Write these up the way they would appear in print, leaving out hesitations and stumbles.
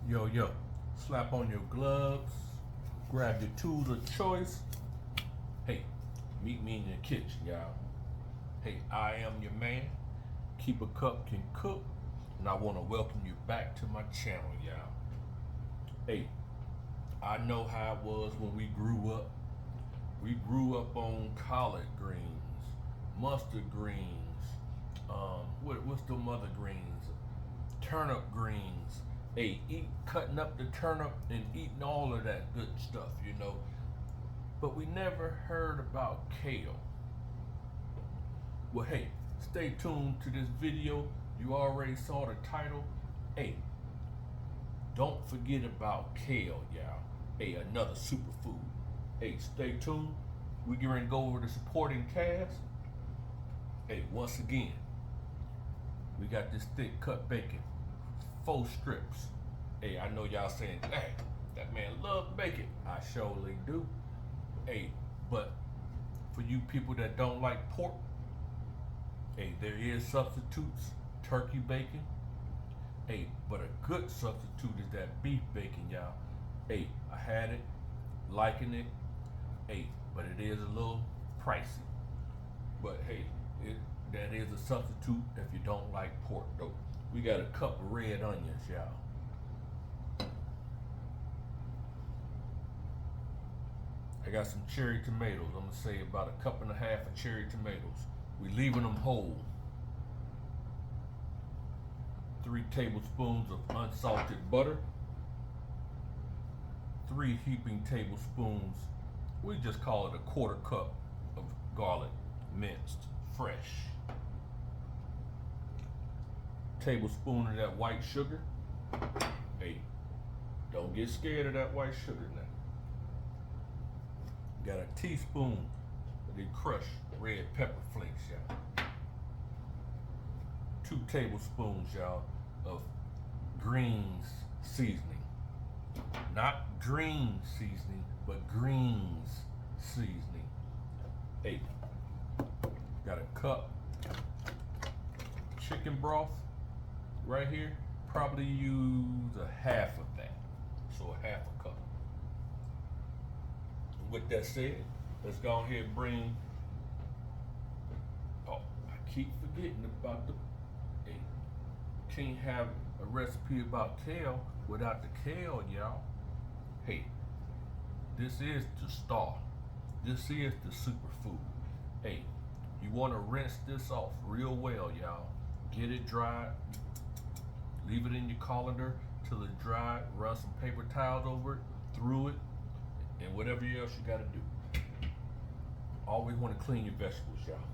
Yo, yo, slap on your gloves, grab your tools of choice. Hey, meet me in your kitchen, y'all. Hey, I am your man. Keep a Cup can cook, and I want to welcome you back to my channel, y'all. Hey, I know how it was when we grew up. We grew up on collard greens, mustard greens, what's the other greens? Turnip greens. Hey, cutting up the turnip and eating all of that good stuff, you know. But we never heard about kale. Well, hey, stay tuned to this video. You already saw the title. Hey, don't forget about kale, y'all. Hey, another superfood. Hey, stay tuned. We're going to go over the supporting cast. Hey, once again, we got this thick cut bacon, 4 strips. Hey, I know y'all saying, hey, that man love bacon. I surely do. Hey, but for you people that don't like pork, hey, there is substitutes, turkey bacon. Hey, but a good substitute is that beef bacon, y'all. Hey, I had it, liking it. Hey, but it is a little pricey. But hey, that is a substitute if you don't like pork though. We got a cup of red onions, y'all. I got some cherry tomatoes. I'm gonna say about 1.5 cups of cherry tomatoes. We leaving them whole. 3 tablespoons of unsalted butter. 3 heaping tablespoons. We just call it a 1/4 cup of garlic, minced, fresh. Tablespoon of that white sugar. Hey, don't get scared of that white sugar now. Got a teaspoon of the crushed red pepper flakes, y'all. 2 tablespoons, y'all, of greens seasoning. Not green seasoning, but greens seasoning. 8. Got a cup chicken broth right here. Probably use a half of that, so a half a cup. With that said, let's go ahead and bring. Oh, I keep forgetting about the. Hey, can't have a recipe about kale without the kale, y'all. Hey, this is the star. This is the superfood. Hey, you want to rinse this off real well, y'all. Get it dried. Leave it in your colander till it's dry. Run some paper towels over it, through it, and whatever else you got to do. Always want to clean your vegetables, y'all.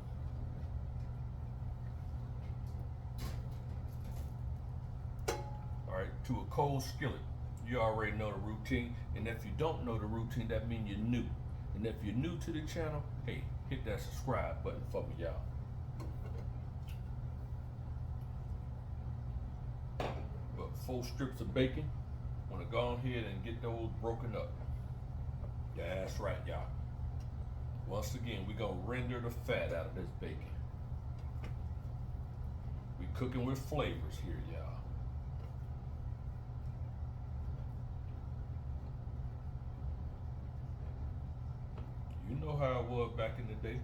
All right, to a cold skillet. You already know the routine, and if you don't know the routine, that means you're new. And if you're new to the channel, hey, hit that subscribe button for me, y'all. But 4 strips of bacon. Want to go ahead and get those broken up. Yeah, that's right, y'all. Once again, we're gonna render the fat out of this bacon. We cooking with flavors here, y'all. You know how it was back in the day.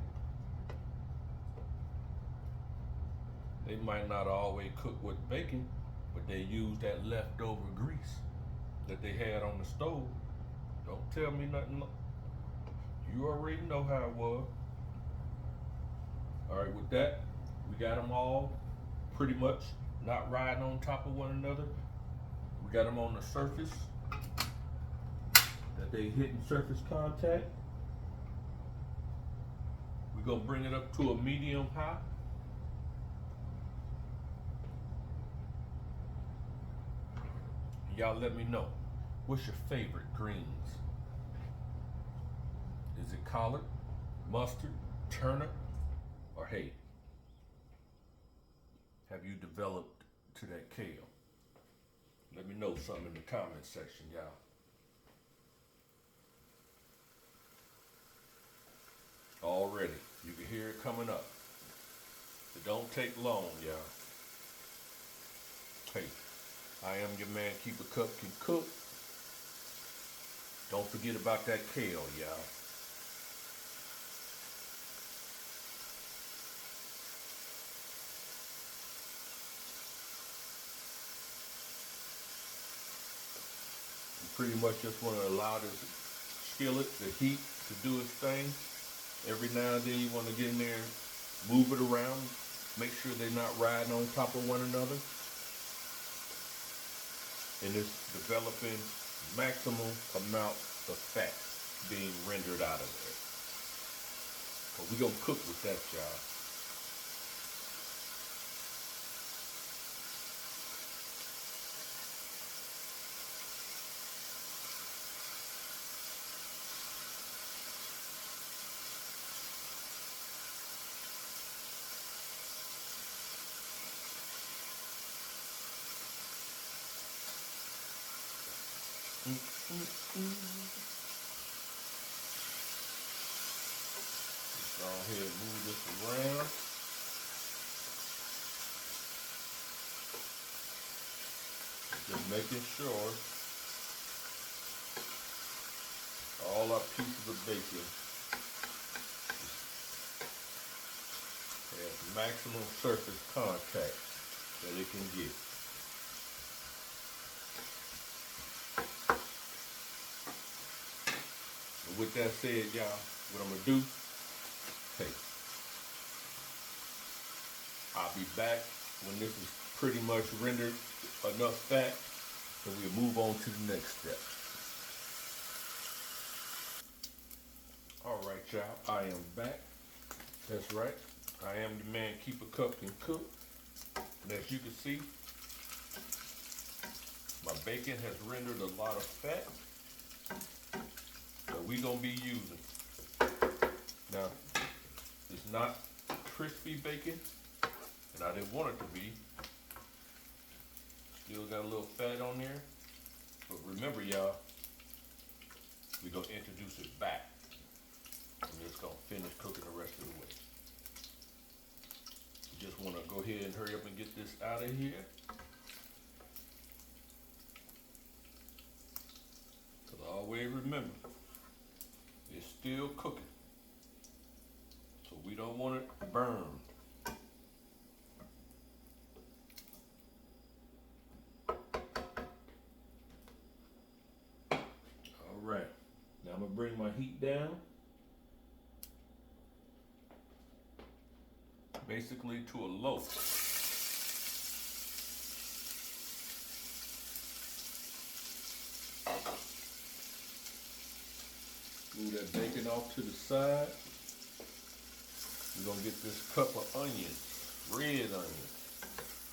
They might not always cook with bacon, but they use that leftover grease that they had on the stove. Don't tell me nothing. You already know how it was. All right, with that, we got them all pretty much not riding on top of one another. We got them on the surface that they hitting surface contact. We're gonna bring it up to a medium high. Y'all let me know, what's your favorite greens? Is it collard, mustard, turnip, or hay? Have you developed to that kale? Let me know something in the comment section, y'all. Already, you can hear it coming up. It don't take long, y'all. Hey, I am your man, Keep a Cup Can Cook. Don't forget about that kale, y'all. You pretty much just want to allow this skillet, the heat, to do its thing. Every now and then you want to get in there and move it around. Make sure they're not riding on top of one another. And it's developing maximum amount of fat being rendered out of there. But we're going to cook with that, y'all. Go ahead and move this around. Just making sure all our pieces of bacon have maximum surface contact that it can get. And with that said, y'all, what I'm going to do, I'll be back when this is pretty much rendered enough fat, and we'll move on to the next step. All right, y'all, I am back. That's right. I am the man, Keep a Cup Can Cook. And as you can see, my bacon has rendered a lot of fat that we're going to be using. Now, it's not crispy bacon, and I didn't want it to be. Still got a little fat on there. But remember, y'all, we're going to introduce it back. And it's going to finish cooking the rest of the way. You just want to go ahead and hurry up and get this out of here. Because always remember, it's still cooking. So we don't want it burned. All right, now I'm gonna bring my heat down. Basically to a low. Move that bacon off to the side. We're gonna get this cup of onions, red onions.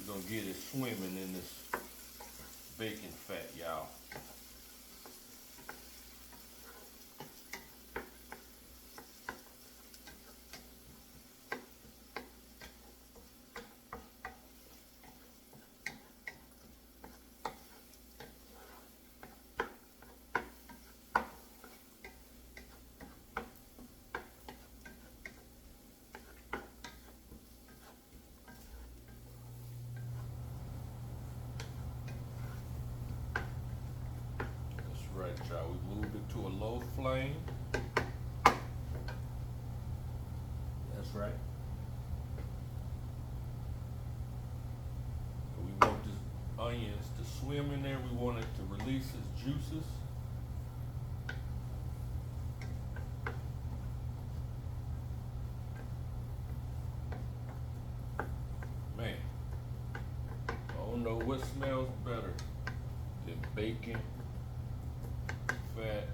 We're gonna get it swimming in this bacon fat, y'all. Right, y'all, we moved it to a low flame. That's right. We want this onions to swim in there. We want it to release its juices. Man, I don't know what smells better than bacon, fat,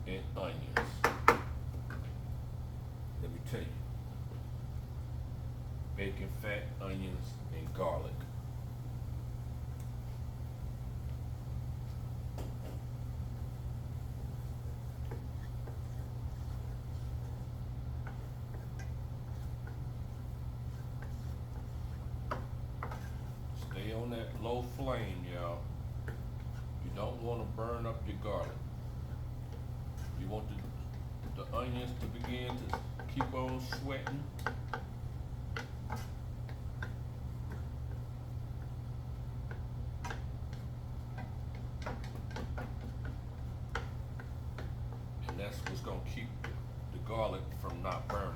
and onions. Let me tell you. Bacon, fat, onions, and garlic. Stay on that low flame, y'all. You don't want to burn up your garlic. You want the onions to begin to keep on sweating. keep the garlic from not burning.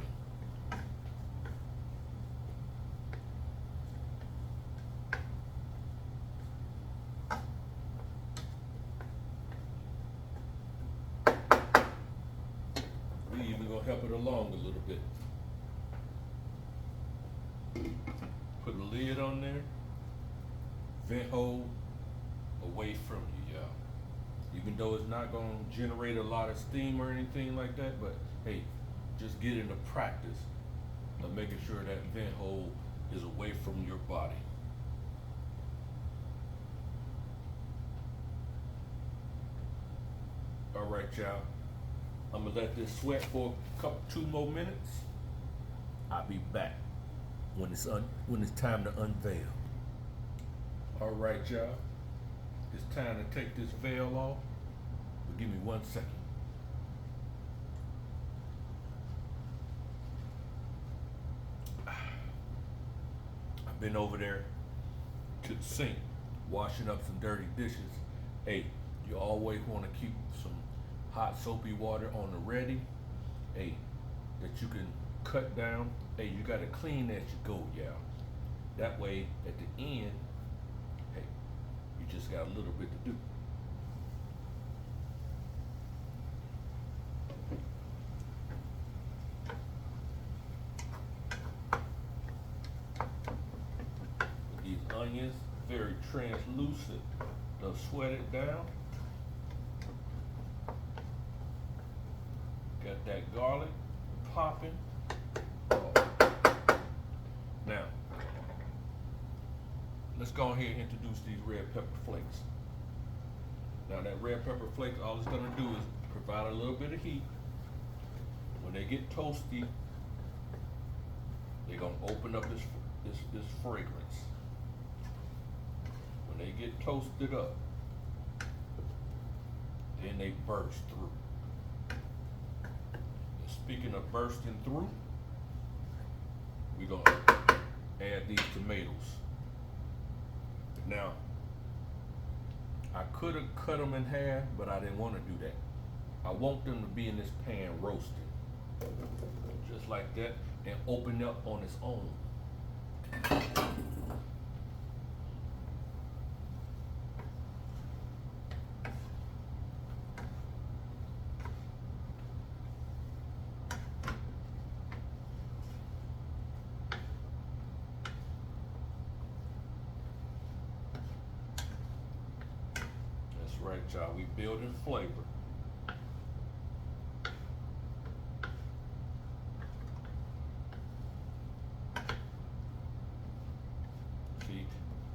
We even gonna help it along a little bit. Put a lid on there, vent hole away from you, y'all. Even though it's not gonna generate a lot of steam or anything like that, but hey, just get into practice of making sure that vent hole is away from your body. All right, y'all. I'm gonna let this sweat for a couple, 2 more minutes. I'll be back when it's time to unveil. All right, y'all. It's time to take this veil off. But give me 1 second. I've been over there to the sink, washing up some dirty dishes. Hey, you always want to keep some hot soapy water on the ready. Hey, that you can cut down. Hey, you gotta clean as you go, y'all. That way, at the end, hey, you just got a little bit to do. These onions, very translucent. They'll sweat it down. Got that garlic popping. Oh. Now, let's go ahead and introduce these red pepper flakes. Now that red pepper flakes, all it's gonna do is provide a little bit of heat. When they get toasty, they're gonna open up this fragrance. When they get toasted up, then they burst through. Speaking of bursting through, we're gonna add these tomatoes. Now, I could have cut them in half, but I didn't want to do that. I want them to be in this pan roasted, just like that, and open up on its own. Right, y'all, we building flavor. See,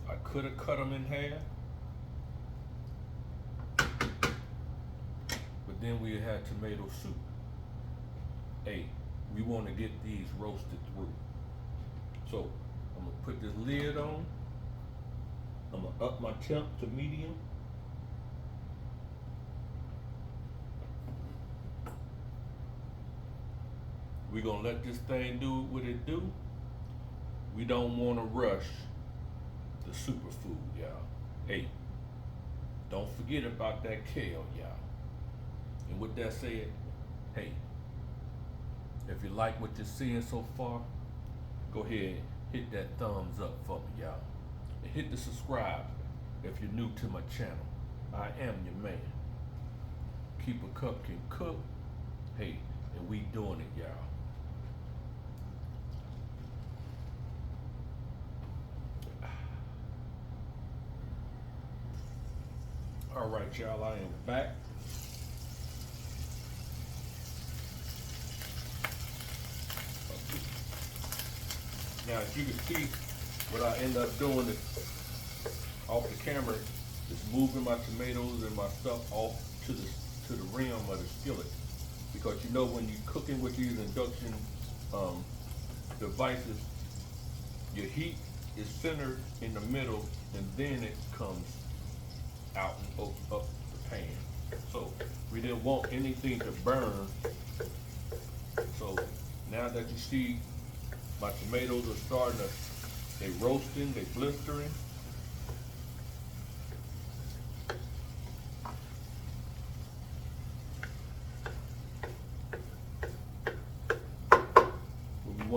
I could have cut them in half, but then we had tomato soup. Hey, we want to get these roasted through. So I'm gonna put this lid on. I'm gonna up my temp to medium. We're gonna let this thing do what it do. We don't wanna rush the superfood, y'all. Hey, don't forget about that kale, y'all. And with that said, hey, if you like what you're seeing so far, go ahead and hit that thumbs up for me, y'all. And hit the subscribe if you're new to my channel. I am your man. Keep a Cup Can Cook. Hey, and we doing it, y'all. All right, y'all, I am back. Now, as you can see, what I end up doing is, off the camera, is moving my tomatoes and my stuff off to the rim of the skillet. Because you know when you're cooking with these induction devices, your heat is centered in the middle and then it comes out and up the pan. So we didn't want anything to burn. So now that you see my tomatoes are starting to, they roasting, they blistering.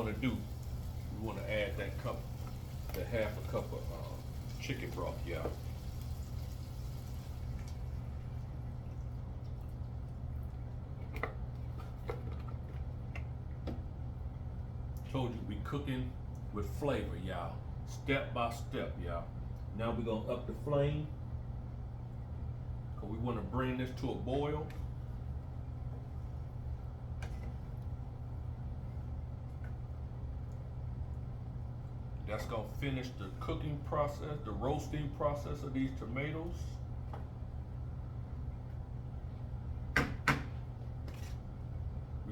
want to do, we want to add that half a cup of chicken broth, y'all. Told you we cooking with flavor, y'all. Step by step, y'all. Now we're gonna up the flame, because we want to bring this to a boil. That's gonna finish the cooking process, the roasting process of these tomatoes. We're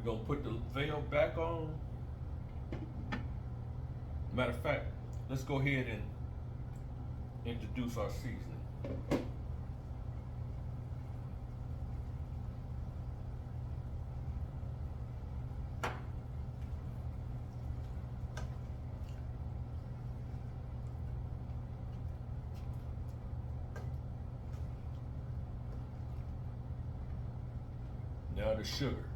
gonna put the veil back on. Matter of fact, let's go ahead and introduce our seasoning. Now the sugar.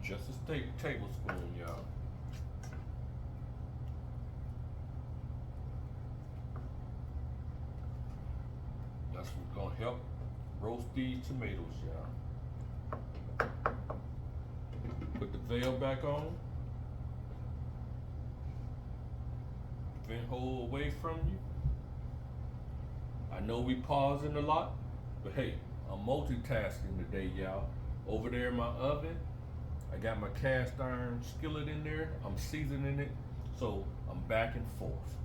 Just a tablespoon, y'all. That's what's gonna help roast these tomatoes, y'all. Put the veil back on. Vent hole away from you. I know we pausing a lot, but hey, I'm multitasking today, y'all. Over there in my oven, I got my cast iron skillet in there. I'm seasoning it, so I'm back and forth.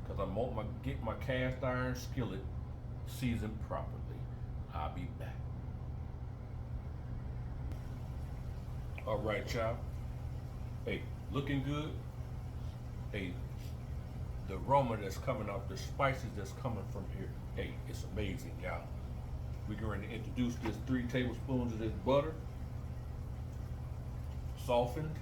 Cause I want get my cast iron skillet seasoned properly. I'll be back. All right, y'all. Hey, looking good. Hey, the aroma that's coming off, the spices that's coming from here. Hey, it's amazing, y'all. We're going to introduce this 3 tablespoons of this butter, softened.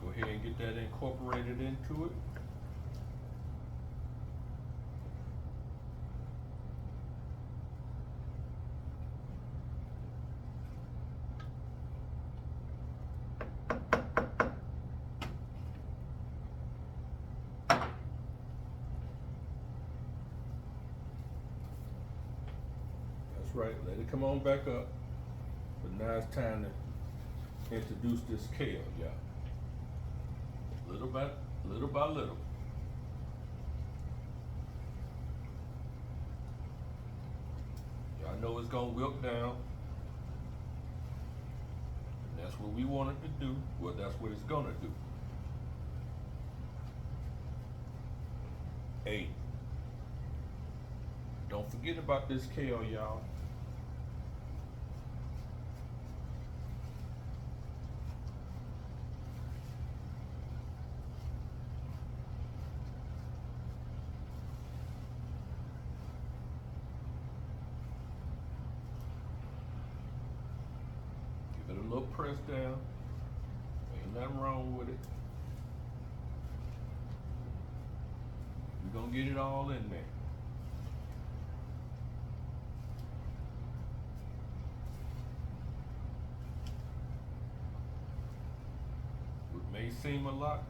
Go ahead and get that incorporated into it. Right, let it come on back up. But now it's time to introduce this kale, y'all. Little by little. Y'all know it's gonna wilt down. And that's what we want it to do. Well, that's what it's gonna do. Hey, don't forget about this kale, y'all. Give it a little press down. Ain't nothing wrong with it. We're gonna get it all in there. It may seem a lot.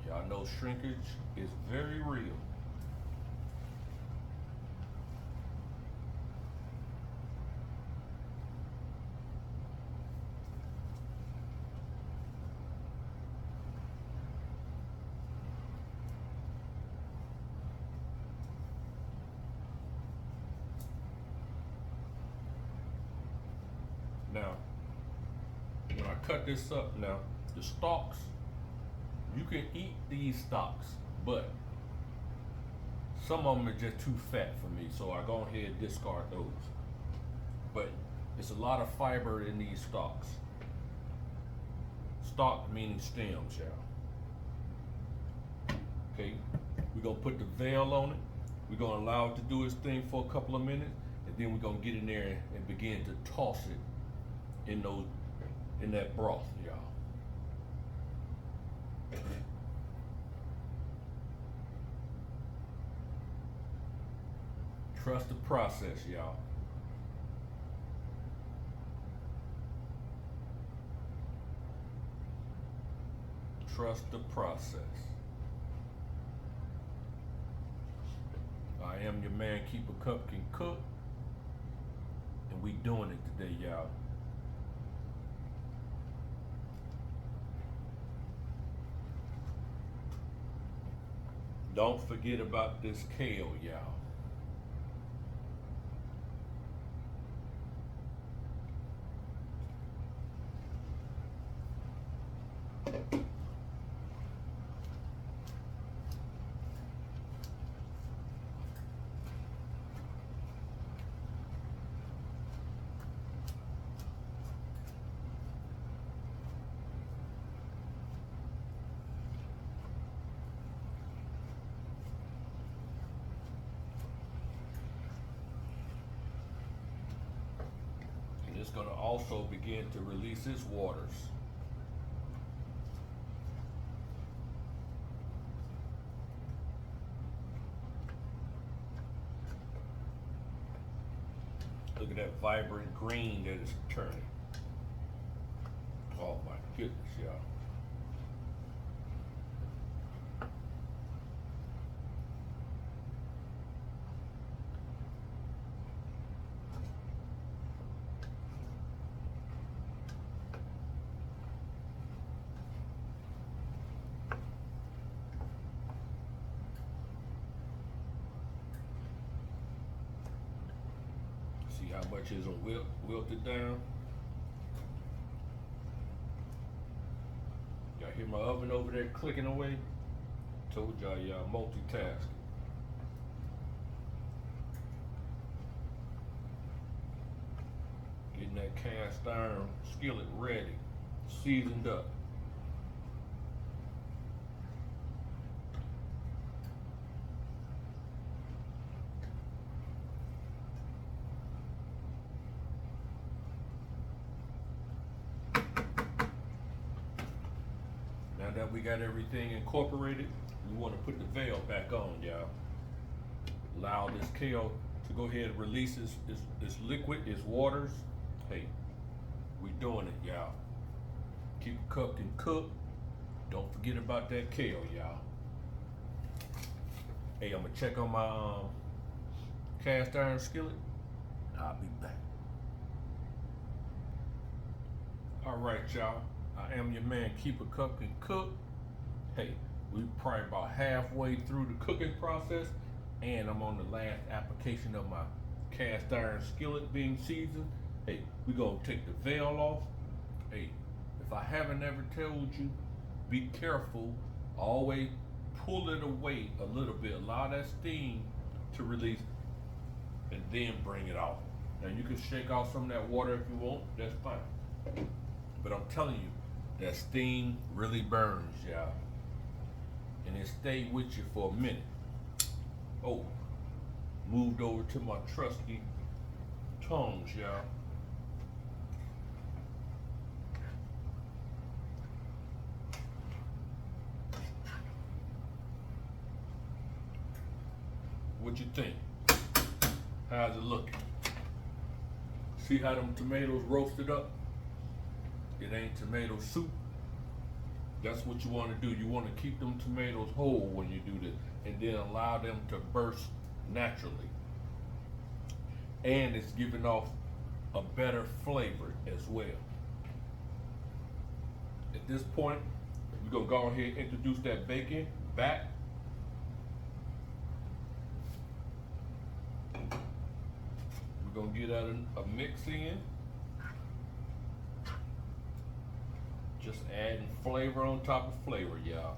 Y'all know shrinkage is very real. Now, when I cut this up now, the stalks, you can eat these stalks, but some of them are just too fat for me, so I go ahead and discard those. But it's a lot of fiber in these stalks. Stalk meaning stems, y'all. Okay, we're gonna put the veil on it. We're gonna allow it to do its thing for a couple of minutes, and then we're gonna get in there and begin to toss it in that broth, y'all. Trust the process, y'all. trust the process. I am your man, Keep a Cup Can Cook, and we doing it today, y'all. Don't forget about this kale, y'all. It's going to also begin to release its waters. Look at that vibrant green that it's turning. Oh my goodness, y'all. See how much is wilted down? Y'all hear my oven over there clicking away? Told y'all multitasking. Getting that cast iron skillet ready, seasoned up. Now that we got everything incorporated, we want to put the veil back on, y'all. Allow this kale to go ahead and release its liquid, its waters. Hey, we doing it, y'all. Keep a Cup Can Cook. Don't forget about that kale, y'all. Hey, I'm gonna check on my cast iron skillet. I'll be back. All right, y'all. I am your man, Keep a Cup Can Cook. Hey, we probably about halfway through the cooking process, and I'm on the last application of my cast iron skillet being seasoned. Hey, we gonna take the veil off. Hey, if I haven't ever told you, be careful. Always pull it away a little bit. Allow that steam to release, and then bring it off. Now you can shake off some of that water if you want. That's fine. But I'm telling you, that steam really burns, y'all. And it stayed with you for a minute. Oh, moved over to my trusty tongs, y'all. What you think? How's it looking? See how them tomatoes roasted up? It ain't tomato soup. That's what you want to do. You want to keep them tomatoes whole when you do this, and then allow them to burst naturally. And it's giving off a better flavor as well. At this point, we're gonna go ahead and introduce that bacon back. We're gonna get that a mix in. Just adding flavor on top of flavor, y'all.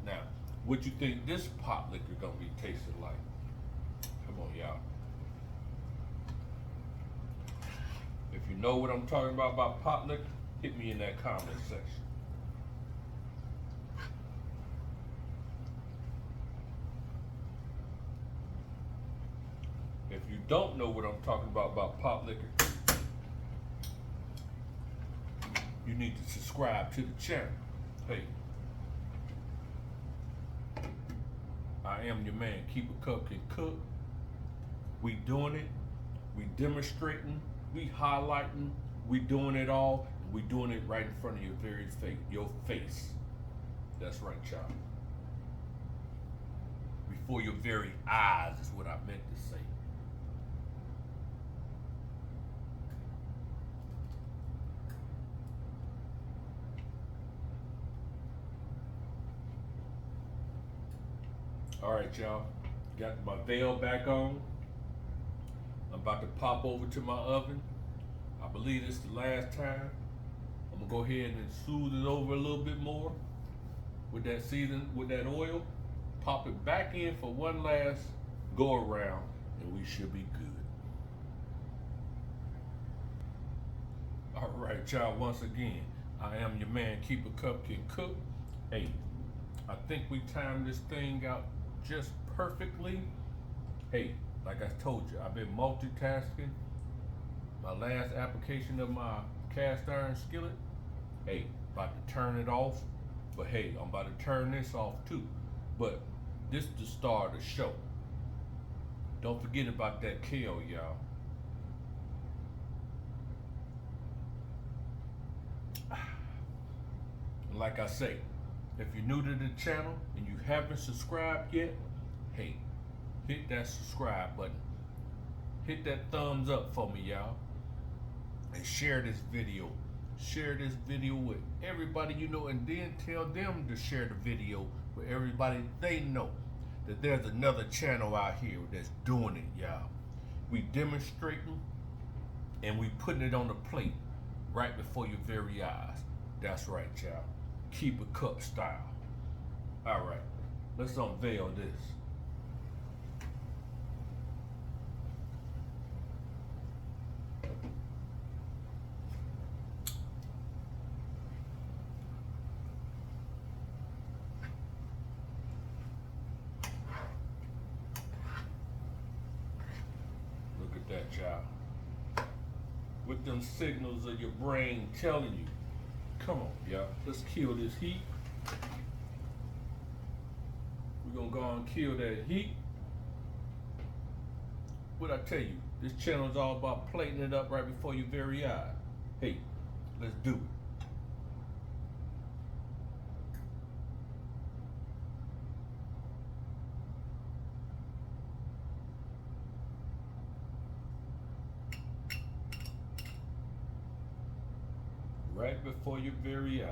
Now, what you think this pot liquor gonna be tasting like? Come on, y'all. If you know what I'm talking about pot liquor, hit me in that comment section. If you don't know what I'm talking about pot liquor, you need to subscribe to the channel. Hey, I am your man, Keep a Cup Can Cook. We doing it. We demonstrating, we highlighting, we doing it all, and we doing it right in front of your very face, That's right, y'all. Before your very eyes is what I meant to say. All right, y'all. Got my veil back on. I'm about to pop over to my oven. I believe this is the last time. I'm gonna go ahead and soothe it over a little bit more with that season, with that oil. Pop it back in for one last go around, and we should be good. All right, y'all. Once again, I am your man, Keep a Cupcake Cook. Hey, I think we timed this thing out just perfectly. Hey, like I told you, I've been multitasking. My last application of my cast iron skillet, hey, about to turn it off. But hey, I'm about to turn this off too. But this is the star of the show. Don't forget about that kale, y'all. Like I say, if you're new to the channel and you haven't subscribed yet, hey, hit that subscribe button. Hit that thumbs up for me, y'all. And share this video. Share this video with everybody you know, and then tell them to share the video with everybody they know. That there's another channel out here that's doing it, y'all. We demonstrating and we putting it on the plate right before your very eyes. That's right, y'all. Keep a cup style. All right, let's unveil this. Look at that, y'all. With them signals of your brain telling you, come on, y'all. Let's kill this heat. We're gonna go and kill that heat. What I tell you, this channel is all about plating it up right before your very eye. Hey, let's do it. Right before your very eyes.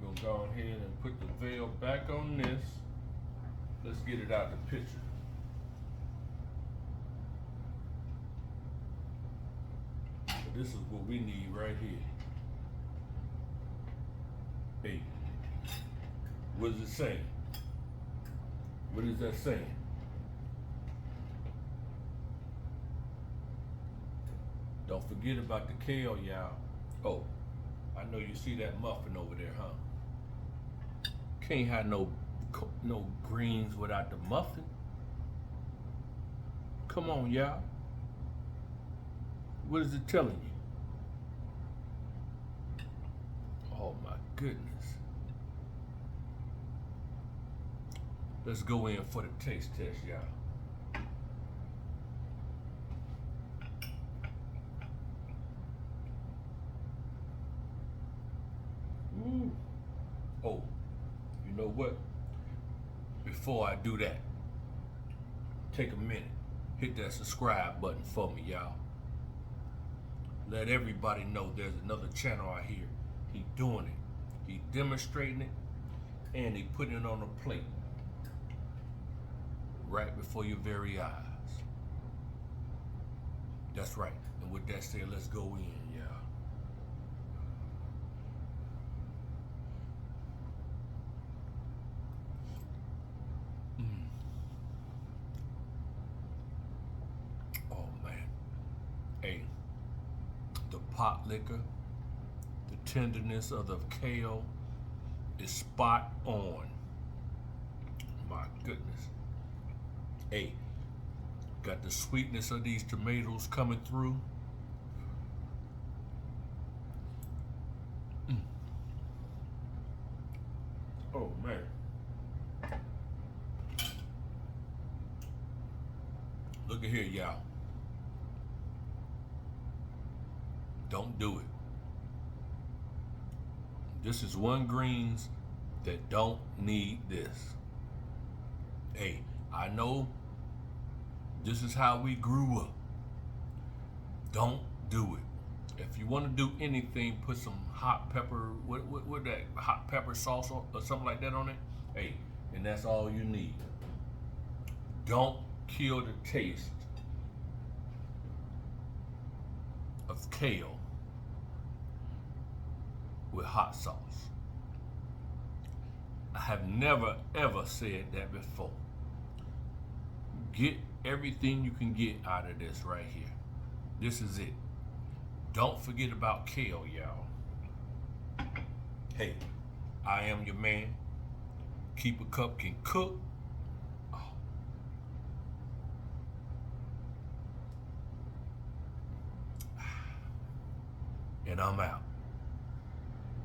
We're gonna go ahead and put the veil back on this. Let's get it out the picture. So this is what we need right here. Hey. What is it saying? What is that saying? Don't forget about the kale, y'all. Oh, I know you see that muffin over there, huh? Can't have no greens without the muffin. Come on, y'all. What is it telling you? Oh my goodness. Let's go in for the taste test, y'all. Ooh. Oh, you know what? Before I do that, take a minute. Hit that subscribe button for me, y'all. Let everybody know there's another channel out here. He doing it. He demonstrating it, and he putting it on a plate. Right before your very eyes. That's right. And with that said, let's go in, y'all. Oh man. Hey, the pot liquor, the tenderness of the kale is spot on. My goodness. Hey, got the sweetness of these tomatoes coming through. here, y'all. Don't do it. This is one greens that don't need this. Hey, I know this is how we grew up. Don't do it. If you want to do anything, put some hot pepper, what that hot pepper sauce or something like that on it. Hey, and that's all you need. Don't kill the taste of kale with hot sauce. I have never ever said that before. Get everything you can get out of this right here. This is it. Don't forget about kale, y'all. Hey, I am your man. Keep a Cup can cook. Oh. And I'm out.